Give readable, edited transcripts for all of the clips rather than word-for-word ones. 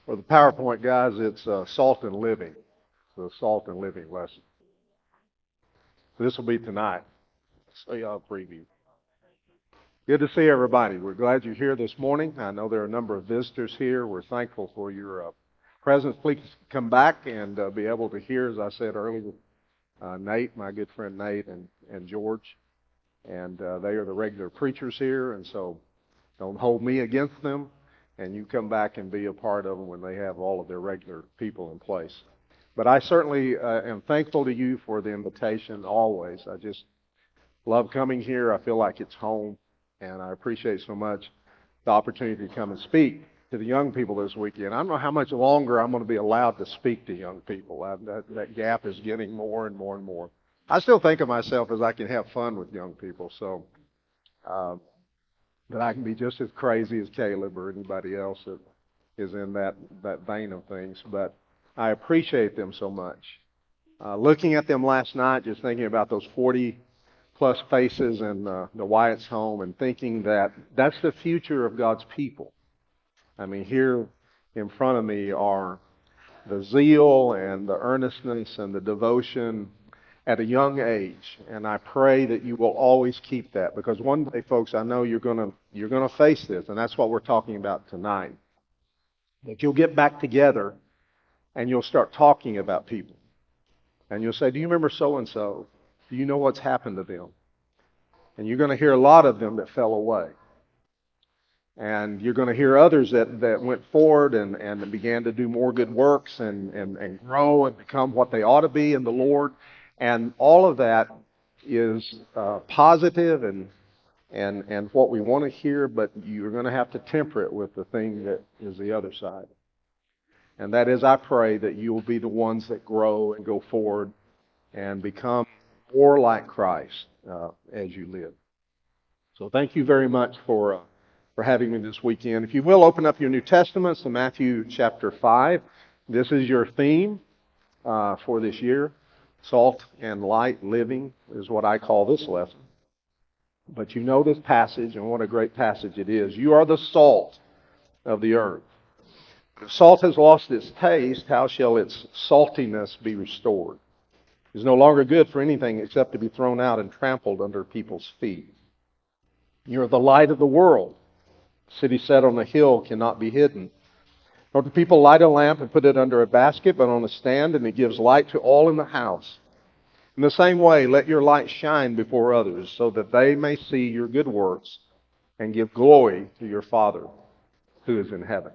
For the PowerPoint guys, it's Salt and Living. It's the Salt and Living lesson. This will be tonight. So y'all preview. Good to see everybody. We're glad you're here this morning. I know there are a number of visitors here. We're thankful for your presence. Please come back and be able to hear, as I said earlier, Nate, my good friend Nate, and George. And they are the regular preachers here, and so don't hold me against them. And you come back and be a part of them when they have all of their regular people in place. But I certainly am thankful to you for the invitation always. I just love coming here. I feel like it's home, and I appreciate so much the opportunity to come and speak to the young people this weekend. I don't know how much longer I'm going to be allowed to speak to young people. That gap is getting more and more and more. I still think of myself as I can have fun with young people, so that I can be just as crazy as Caleb or anybody else that is in that vein of things. But I appreciate them so much. Looking at them last night, just thinking about those 40-plus faces in the Wyatt's home and thinking that that's the future of God's people. I mean, here in front of me are the zeal and the earnestness and the devotion at a young age, and I pray that you will always keep that, because one day, folks, I know you're going to face this, and that's what we're talking about tonight. That you'll get back together and you'll start talking about people, and you'll say, "Do you remember so and so? Do you know what's happened to them?" And you're going to hear a lot of them that fell away, and you're going to hear others that went forward and began to do more good works and grow and become what they ought to be in the Lord. And all of that is positive and what we want to hear, but you're going to have to temper it with the thing that is the other side. And that is, I pray that you will be the ones that grow and go forward and become more like Christ as you live. So thank you very much for having me this weekend. If you will, open up your New Testaments to Matthew chapter 5. This is your theme for this year. Salt and light living is what I call this lesson. But you know this passage, and what a great passage it is. You are the salt of the earth. If salt has lost its taste, how shall its saltiness be restored? It is no longer good for anything except to be thrown out and trampled under people's feet. You are the light of the world. A city set on a hill cannot be hidden. Nor do people light a lamp and put it under a basket, but on a stand, and it gives light to all in the house. In the same way, let your light shine before others, so that they may see your good works and give glory to your Father who is in heaven.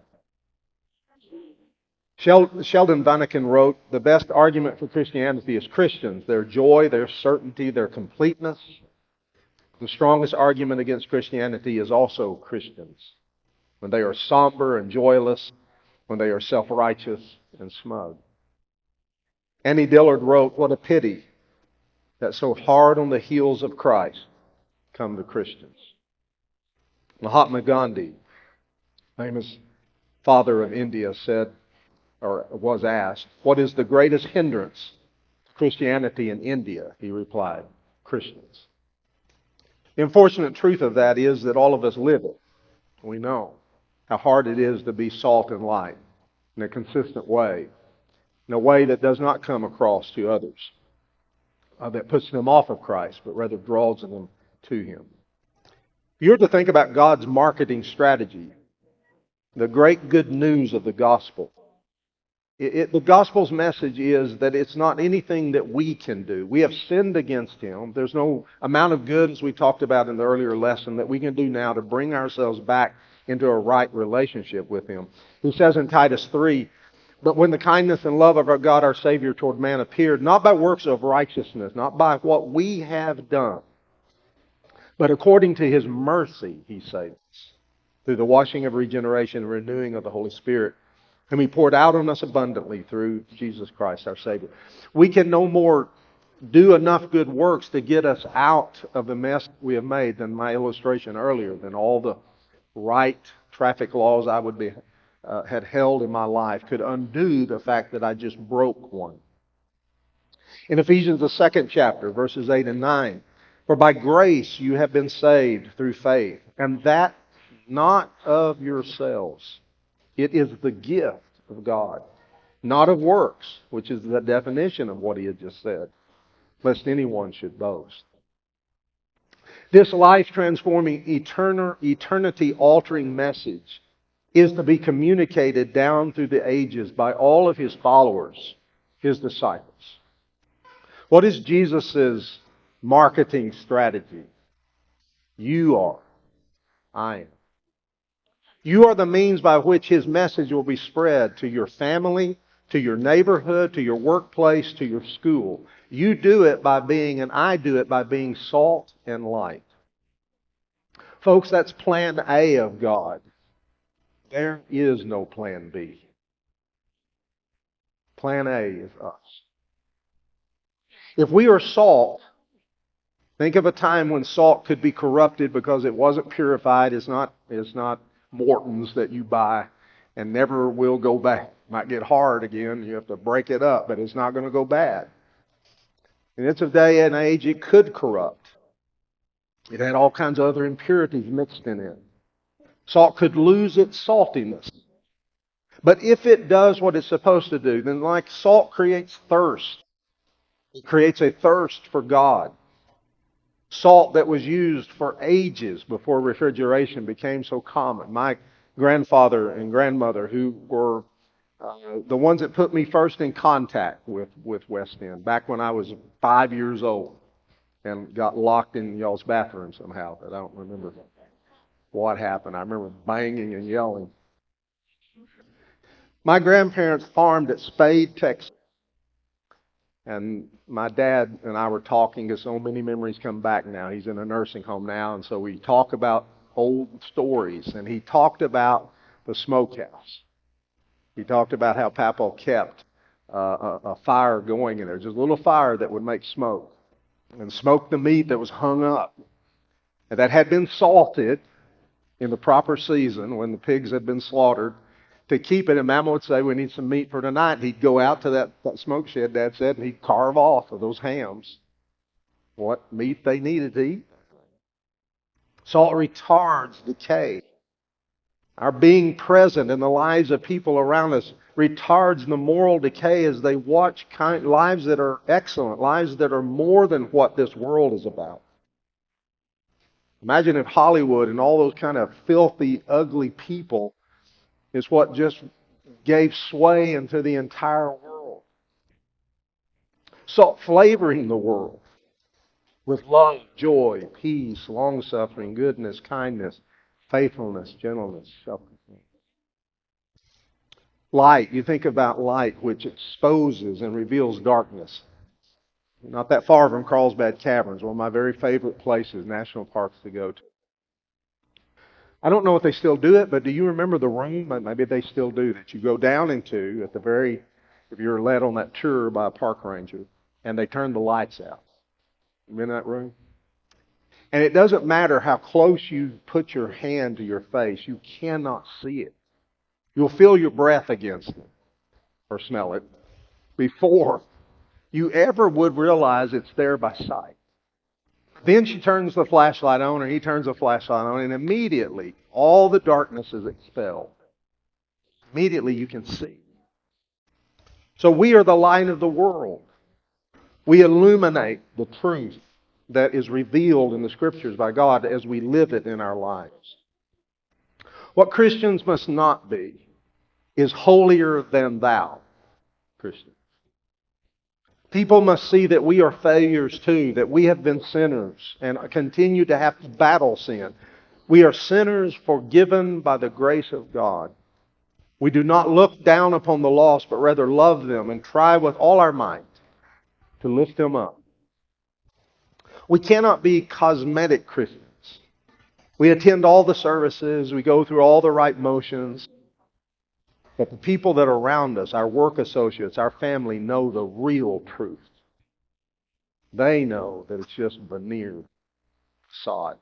Sheldon Vannekin wrote, "The best argument for Christianity is Christians, their joy, their certainty, their completeness. The strongest argument against Christianity is also Christians, when they are somber and joyless, when they are self-righteous and smug." Annie Dillard wrote, "What a pity that so hard on the heels of Christ come the Christians." Mahatma Gandhi, famous father of India, said, or was asked, "What is the greatest hindrance to Christianity in India?" He replied, "Christians." The unfortunate truth of that is that all of us live it. We know how hard it is to be salt and light in a consistent way, in a way that does not come across to others, that puts them off of Christ, but rather draws them to Him. If you were to think about God's marketing strategy, the great good news of the gospel, the gospel's message is that it's not anything that we can do. We have sinned against Him. There's no amount of good, as we talked about in the earlier lesson, that we can do now to bring ourselves back into a right relationship with Him. He says in Titus 3, "But when the kindness and love of our God, our Savior, toward man appeared, not by works of righteousness, not by what we have done, but according to His mercy, He saved us, through the washing of regeneration and renewing of the Holy Spirit, whom He poured out on us abundantly through Jesus Christ, our Savior." We can no more do enough good works to get us out of the mess we have made than my illustration earlier, than all the right traffic laws I would be had held in my life could undo the fact that I just broke one. In Ephesians, the 2nd chapter, verses 8 and 9, "For by grace you have been saved through faith, and that not of yourselves. It is the gift of God, not of works, which is the definition of what he had just said, lest anyone should boast. This life-transforming, eternity-altering message is to be communicated down through the ages by all of his followers, his disciples. What is Jesus' marketing strategy? You are. I am. You are the means by which his message will be spread to your family, to your neighborhood, to your workplace, to your school. You do it by being, and I do it by being salt and light. Folks, that's plan A of God. There is no plan B. Plan A is us. If we are salt, think of a time when salt could be corrupted because it wasn't purified. It's not Morton's that you buy and never will go back. Might get hard again. You have to break it up, but it's not going to go bad. In its day and age, it could corrupt. It had all kinds of other impurities mixed in it. Salt could lose its saltiness. But if it does what it's supposed to do, then like salt creates thirst. It creates a thirst for God. Salt that was used for ages before refrigeration became so common. My grandfather and grandmother, who were the ones that put me first in contact with West End, back when I was 5 years old and got locked in y'all's bathroom somehow, but I don't remember what happened. I remember banging and yelling. My grandparents farmed at Spade, Texas. And my dad and I were talking because so many memories come back now. He's in a nursing home now, and so we talk about old stories. And he talked about the smokehouse. He talked about how Papa kept a fire going in there, just a little fire that would make smoke, and smoke the meat that was hung up, and that had been salted in the proper season when the pigs had been slaughtered to keep it. And Mama would say, we need some meat for tonight. And he'd go out to that smoke shed, Dad said, and he'd carve off of those hams what meat they needed to eat. Salt retards decay. Our being present in the lives of people around us retards the moral decay as they watch lives that are excellent, lives that are more than what this world is about. Imagine if Hollywood and all those kind of filthy, ugly people is what just gave sway into the entire world. Salt flavoring the world with love, joy, peace, long-suffering, goodness, kindness, faithfulness, gentleness, self-control. Light, you think about light which exposes and reveals darkness. Not that far from Carlsbad Caverns, one of my very favorite places, national parks to go to. I don't know if they still do it, but do you remember the room? Maybe they still do, that you go down into at the very, if you're led on that tour by a park ranger, and they turn the lights out. You in that room? And it doesn't matter how close you put your hand to your face, you cannot see it. You'll feel your breath against it, or smell it, before you ever would realize it's there by sight. Then she turns the flashlight on, or he turns the flashlight on, and immediately all the darkness is expelled. Immediately you can see. So we are the light of the world. We illuminate the truth that is revealed in the Scriptures by God as we live it in our lives. What Christians must not be is holier than thou Christians. People must see that we are failures too, that we have been sinners and continue to have to battle sin. We are sinners forgiven by the grace of God. We do not look down upon the lost, but rather love them and try with all our might to lift them up. We cannot be cosmetic Christians. We attend all the services, we go through all the right motions, but the people that are around us, our work associates, our family, know the real truth. They know that it's just veneer, facade.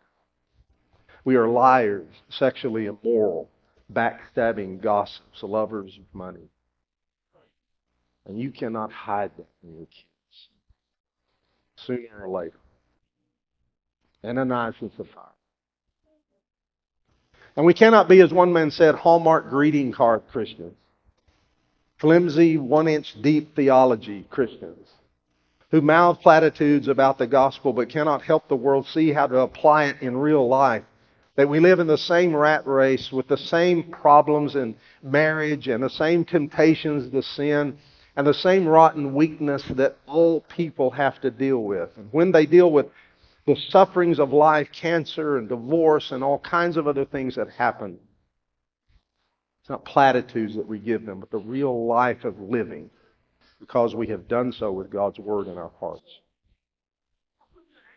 We are liars, sexually immoral, backstabbing gossips, lovers of money. And you cannot hide that from your kids. Sooner or later. Ananias and Sapphira. And we cannot be, as one man said, Hallmark greeting card Christians, flimsy, 1-inch deep theology Christians, who mouth platitudes about the gospel but cannot help the world see how to apply it in real life. That we live in the same rat race with the same problems in marriage and the same temptations to sin and the same rotten weakness that all people have to deal with. And when they deal with the sufferings of life, cancer and divorce and all kinds of other things that happen, it's not platitudes that we give them, but the real life of living, because we have done so with God's Word in our hearts.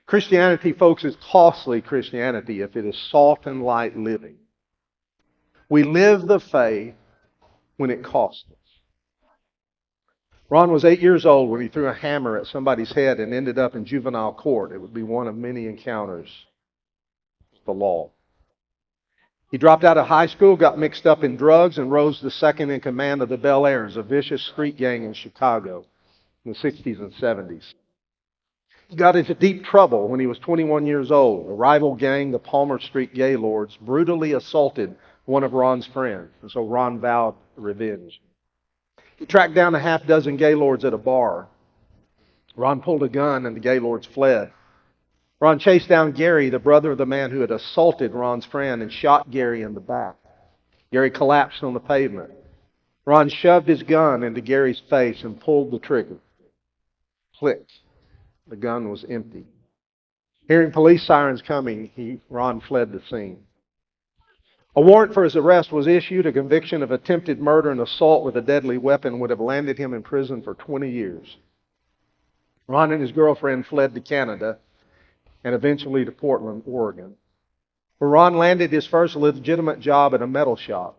Christianity, folks, is costly Christianity if it is salt and light living. We live the faith when it costs us. Ron was 8 years old when he threw a hammer at somebody's head and ended up in juvenile court. It would be one of many encounters with the law. He dropped out of high school, got mixed up in drugs, and rose to second in command of the Bel Airs, a vicious street gang in Chicago in the 60s and 70s. He got into deep trouble when he was 21 years old. A rival gang, the Palmer Street Gaylords, brutally assaulted one of Ron's friends, and so Ron vowed revenge. He tracked down a half dozen Gaylords at a bar. Ron pulled a gun and the Gaylords fled. Ron chased down Gary, the brother of the man who had assaulted Ron's friend, and shot Gary in the back. Gary collapsed on the pavement. Ron shoved his gun into Gary's face and pulled the trigger. Click. The gun was empty. Hearing police sirens coming, Ron fled the scene. A warrant for his arrest was issued. A conviction of attempted murder and assault with a deadly weapon would have landed him in prison for 20 years. Ron and his girlfriend fled to Canada and eventually to Portland, Oregon, where Ron landed his first legitimate job at a metal shop.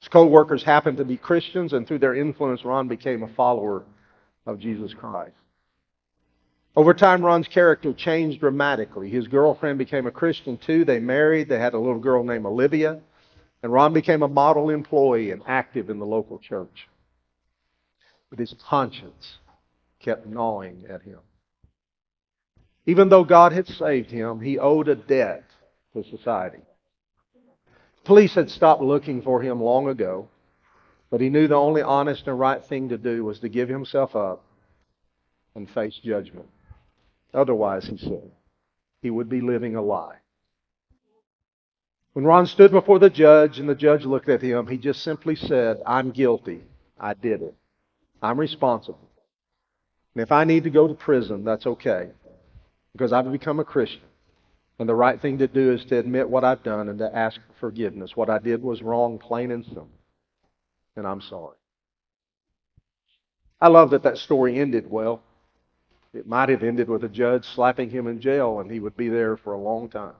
His co-workers happened to be Christians, and through their influence, Ron became a follower of Jesus Christ. Over time, Ron's character changed dramatically. His girlfriend became a Christian too. They married. They had a little girl named Olivia. And Ron became a model employee and active in the local church. But his conscience kept gnawing at him. Even though God had saved him, he owed a debt to society. Police had stopped looking for him long ago, but he knew the only honest and right thing to do was to give himself up and face judgment. Otherwise, he said, he would be living a lie. When Ron stood before the judge and the judge looked at him, he just simply said, I'm guilty. I did it. I'm responsible. And if I need to go to prison, that's okay, because I've become a Christian. And the right thing to do is to admit what I've done and to ask for forgiveness. What I did was wrong, plain and simple. And I'm sorry. I love that story ended well. It might have ended with a judge slapping him in jail and he would be there for a long time.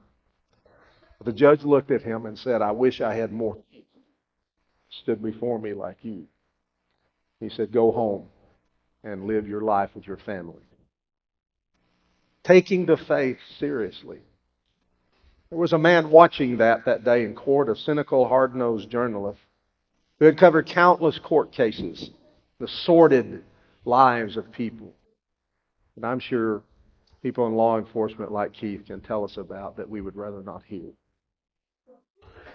But the judge looked at him and said, I wish I had more teeth stood before me like you. He said, go home and live your life with your family. Taking the faith seriously. There was a man watching that day in court, a cynical, hard-nosed journalist who had covered countless court cases, the sordid lives of people. And I'm sure people in law enforcement like Keith can tell us about that we would rather not hear.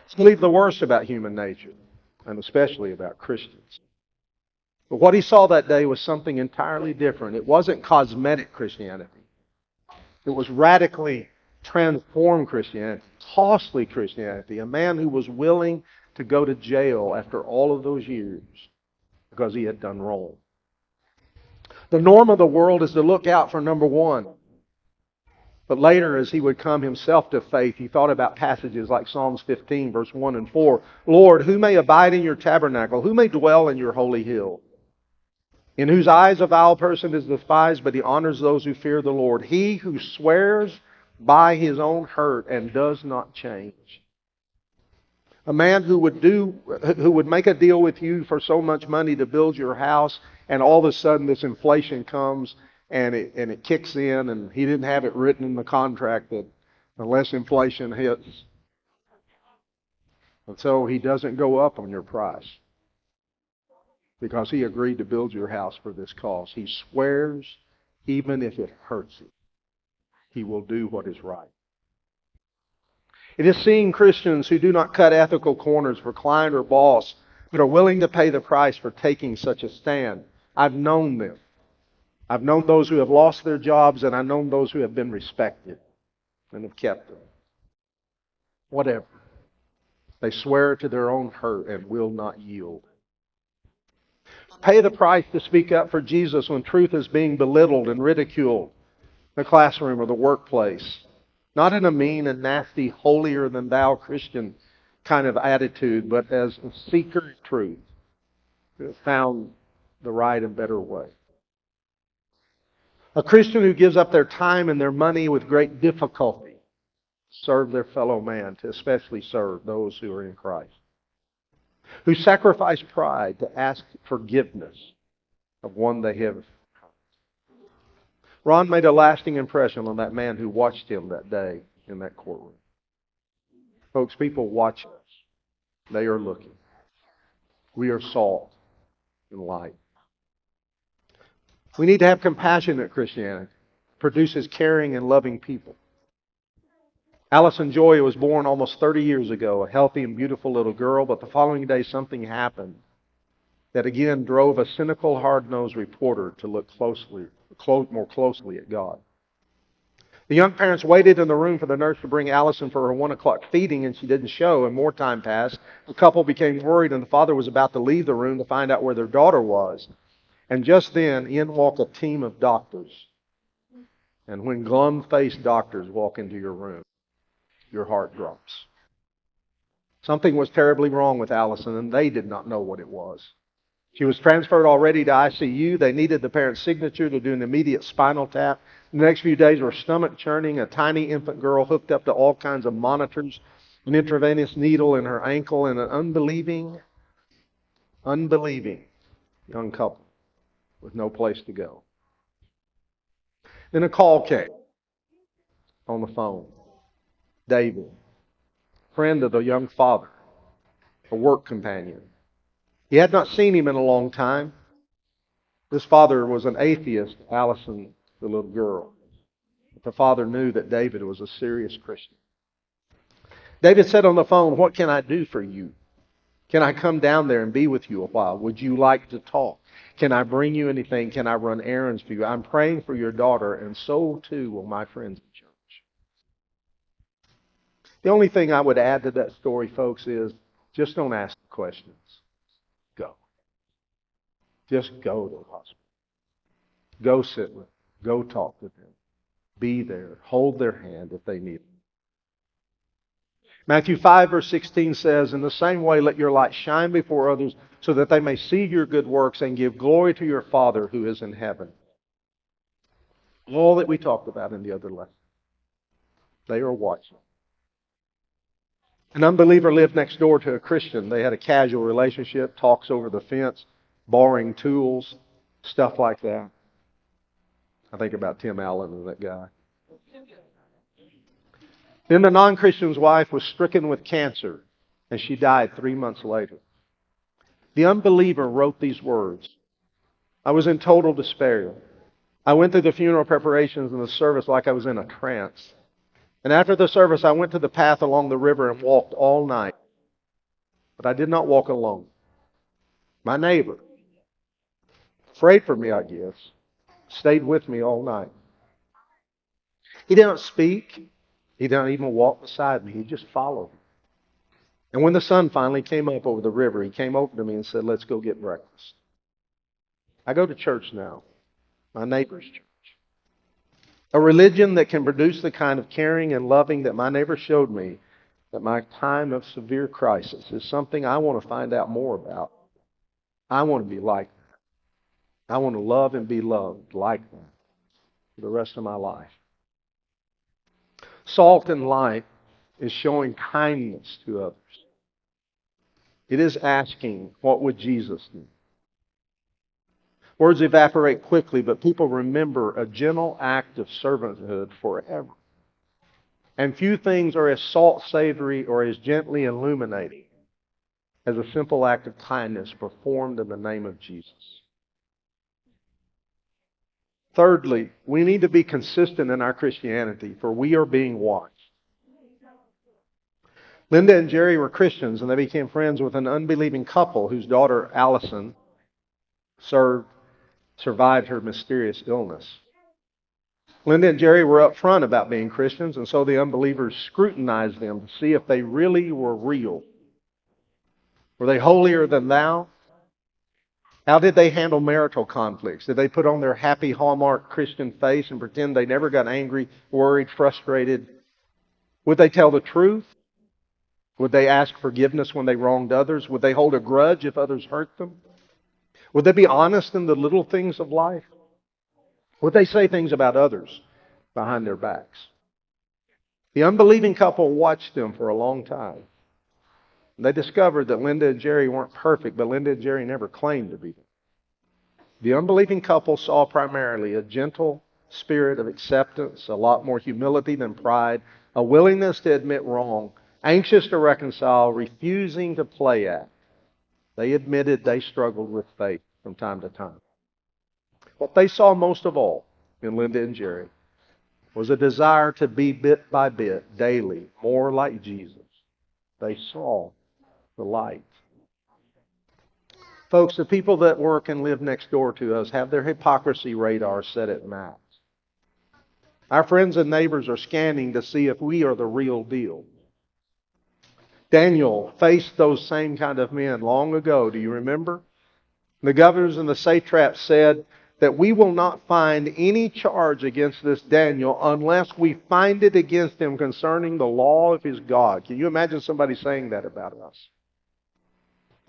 Let's believe the worst about human nature, and especially about Christians. But what he saw that day was something entirely different. It wasn't cosmetic Christianity. It was radically transformed Christianity, costly Christianity, a man who was willing to go to jail after all of those years because he had done wrong. The norm of the world is to look out for number one. But later, as he would come himself to faith, he thought about passages like Psalms 15, verse 1 and 4. Lord, who may abide in your tabernacle? Who may dwell in your holy hill? In whose eyes a vile person is despised, but he honors those who fear the Lord. He who swears by his own hurt and does not change. A man who would make a deal with you for so much money to build your house, and all of a sudden this inflation comes and it kicks in, and he didn't have it written in the contract that unless inflation hits. And so he doesn't go up on your price because he agreed to build your house for this cause. He swears even if it hurts him, he will do what is right. It is seeing Christians who do not cut ethical corners for client or boss, but are willing to pay the price for taking such a stand. I've known them. I've known those who have lost their jobs, and I've known those who have been respected and have kept them. Whatever. They swear to their own hurt and will not yield. Pay the price to speak up for Jesus when truth is being belittled and ridiculed in the classroom or the workplace. Not in a mean and nasty, holier than thou Christian kind of attitude, but as a seeker of truth who has found the right and better way. A Christian who gives up their time and their money with great difficulty to serve their fellow man, to especially serve those who are in Christ. Who sacrifice pride to ask forgiveness of one they have hurt. Ron made a lasting impression on that man who watched him that day in that courtroom. Folks, people watch us. They are looking. We are salt and light. We need to have compassionate Christianity. It produces caring and loving people. Allison Joy was born almost 30 years ago, a healthy and beautiful little girl, but the following day something happened that again drove a cynical, hard-nosed reporter to look more closely at God. The young parents waited in the room for the nurse to bring Allison for her 1 o'clock feeding, and she didn't show, and more time passed. The couple became worried, and the father was about to leave the room to find out where their daughter was. And just then, in walked a team of doctors. And when glum-faced doctors walk into your room, your heart drops. Something was terribly wrong with Allison, and they did not know what it was. She was transferred already to ICU. They needed the parent's signature to do an immediate spinal tap. The next few days were stomach churning, a tiny infant girl hooked up to all kinds of monitors, an intravenous needle in her ankle, and an unbelieving young couple with no place to go. Then a call came on the phone. David, friend of the young father, a work companion. He had not seen him in a long time. This father was an atheist, Allison, the little girl. But the father knew that David was a serious Christian. David said on the phone, "What can I do for you? Can I come down there and be with you a while? Would you like to talk? Can I bring you anything? Can I run errands for you? I'm praying for your daughter, and so too will my friends in church." The only thing I would add to that story, folks, is just don't ask the questions. Go. Just go to the hospital. Go sit with them. Go talk with them. Be there. Hold their hand if they need it. Matthew 5, verse 16 says, "In the same way, let your light shine before others so that they may see your good works and give glory to your Father who is in heaven." All that we talked about in the other lesson. They are watching. An unbeliever lived next door to a Christian. They had a casual relationship, talks over the fence, borrowing tools, stuff like that. I think about Tim Allen and that guy. Then the non-Christian's wife was stricken with cancer, and she died 3 months later. The unbeliever wrote these words, "I was in total despair. I went through the funeral preparations and the service like I was in a trance. And after the service, I went to the path along the river and walked all night. But I did not walk alone. My neighbor, afraid for me, I guess, stayed with me all night. He didn't speak. He didn't even walk beside me. He just followed me. And when the sun finally came up over the river, he came over to me and said, 'Let's go get breakfast.' I go to church now, my neighbor's church. A religion that can produce the kind of caring and loving that my neighbor showed me at my time of severe crisis is something I want to find out more about. I want to be like that. I want to love and be loved like that for the rest of my life." Salt and light is showing kindness to others. It is asking, what would Jesus do? Words evaporate quickly, but people remember a gentle act of servanthood forever. And few things are as salt-savory or as gently illuminating as a simple act of kindness performed in the name of Jesus. Thirdly, we need to be consistent in our Christianity, for we are being watched. Linda and Jerry were Christians, and they became friends with an unbelieving couple whose daughter, Allison, survived her mysterious illness. Linda and Jerry were upfront about being Christians, and so the unbelievers scrutinized them to see if they really were real. Were they holier than thou? How did they handle marital conflicts? Did they put on their happy Hallmark Christian face and pretend they never got angry, worried, frustrated? Would they tell the truth? Would they ask forgiveness when they wronged others? Would they hold a grudge if others hurt them? Would they be honest in the little things of life? Would they say things about others behind their backs? The unbelieving couple watched them for a long time. They discovered that Linda and Jerry weren't perfect, but Linda and Jerry never claimed to be them. The unbelieving couple saw primarily a gentle spirit of acceptance, a lot more humility than pride, a willingness to admit wrong, anxious to reconcile, refusing to play act. They admitted they struggled with faith from time to time. What they saw most of all in Linda and Jerry was a desire to be bit by bit, daily, more like Jesus. They saw the light. Folks, the people that work and live next door to us have their hypocrisy radar set at max. Our friends and neighbors are scanning to see if we are the real deal. Daniel faced those same kind of men long ago. Do you remember? The governors and the satraps said that we will not find any charge against this Daniel unless we find it against him concerning the law of his God. Can you imagine somebody saying that about us?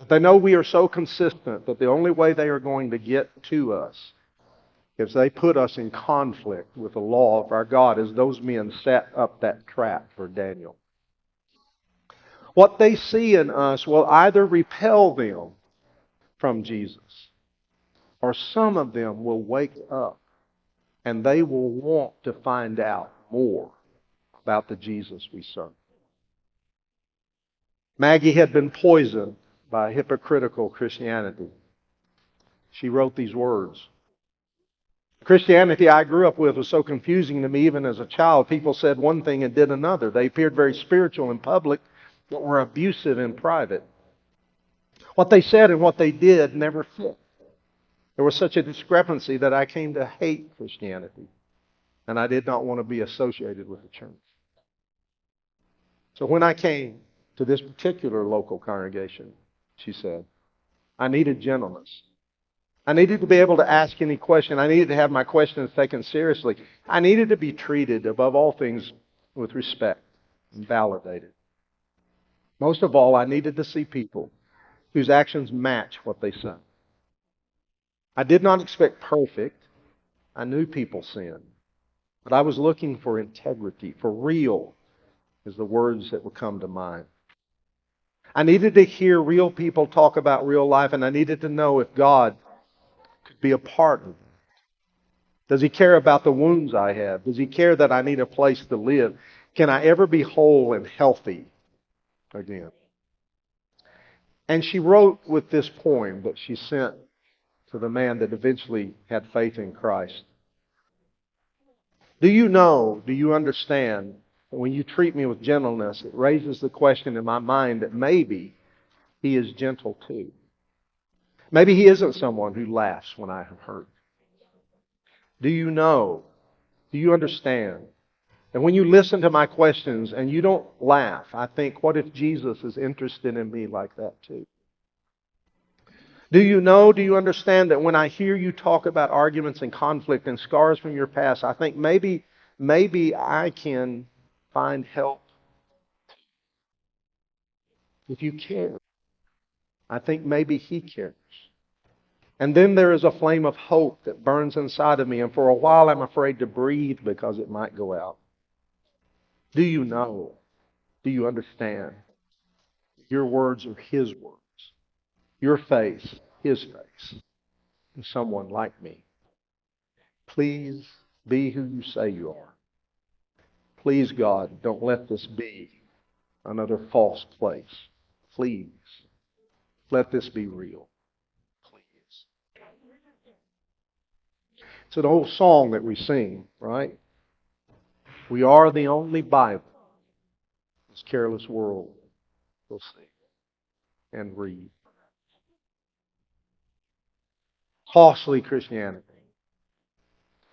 They know we are so consistent that the only way they are going to get to us is they put us in conflict with the law of our God, as those men set up that trap for Daniel. What they see in us will either repel them from Jesus, or some of them will wake up and they will want to find out more about the Jesus we serve. Maggie had been poisoned by hypocritical Christianity. She wrote these words. Christianity I grew up with was so confusing to me even as a child. People said one thing and did another. They appeared very spiritual in public, but were abusive in private. What they said and what they did never fit. There was such a discrepancy that I came to hate Christianity, and I did not want to be associated with the church. So when I came to this particular local congregation, she said, I needed gentleness. I needed to be able to ask any question. I needed to have my questions taken seriously. I needed to be treated, above all things, with respect and validated. Most of all, I needed to see people whose actions match what they say. I did not expect perfect. I knew people sinned. But I was looking for integrity, for real, is the words that would come to mind. I needed to hear real people talk about real life, and I needed to know if God could be a part of it. Does He care about the wounds I have? Does He care that I need a place to live? Can I ever be whole and healthy again? And she wrote with this poem that she sent to the man that eventually had faith in Christ. Do you understand that when you treat me with gentleness, it raises the question in my mind that maybe He is gentle too. Maybe He isn't someone who laughs when I have hurt. Do you understand that when you listen to my questions and you don't laugh, I think, what if Jesus is interested in me like that too? Do you understand that when I hear you talk about arguments and conflict and scars from your past, I think maybe I can find help. If you care, I think maybe He cares. And then there is a flame of hope that burns inside of me, and for a while I'm afraid to breathe because it might go out. Do you know? Do you understand? Your words are His words. Your face, His face. And someone like me. Please be who you say you are. Please, God, don't let this be another false place. Please, let this be real. Please. It's an old song that we sing, right? We are the only Bible in this careless world. We'll see. And read. Costly Christianity.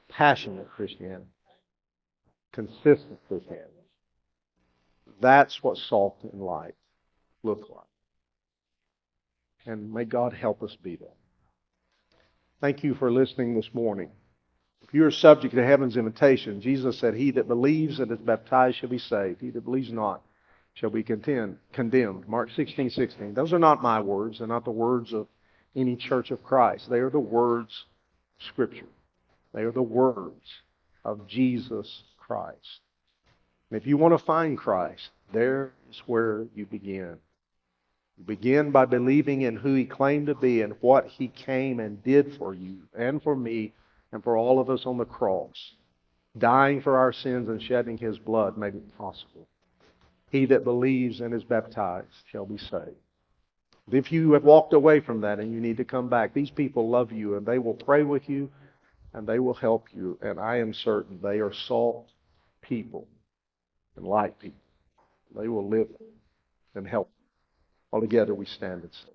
Passionate Christianity. Consistent Christianity. That's what salt and light look like. And may God help us be that. Thank you for listening this morning. If you are subject to heaven's invitation, Jesus said, "He that believes and is baptized shall be saved. He that believes not shall be condemned." Mark 16:16. Those are not my words. They're not the words of any church of Christ. They are the words of Scripture. They are the words of Jesus Christ. And if you want to find Christ, there is where you begin. You begin by believing in who He claimed to be and what He came and did for you and for me and for all of us on the cross. Dying for our sins and shedding His blood made it possible. He that believes and is baptized shall be saved. If you have walked away from that and you need to come back, these people love you and they will pray with you and they will help you. And I am certain they are salt people and light people. They will live and help. All together we stand and sing.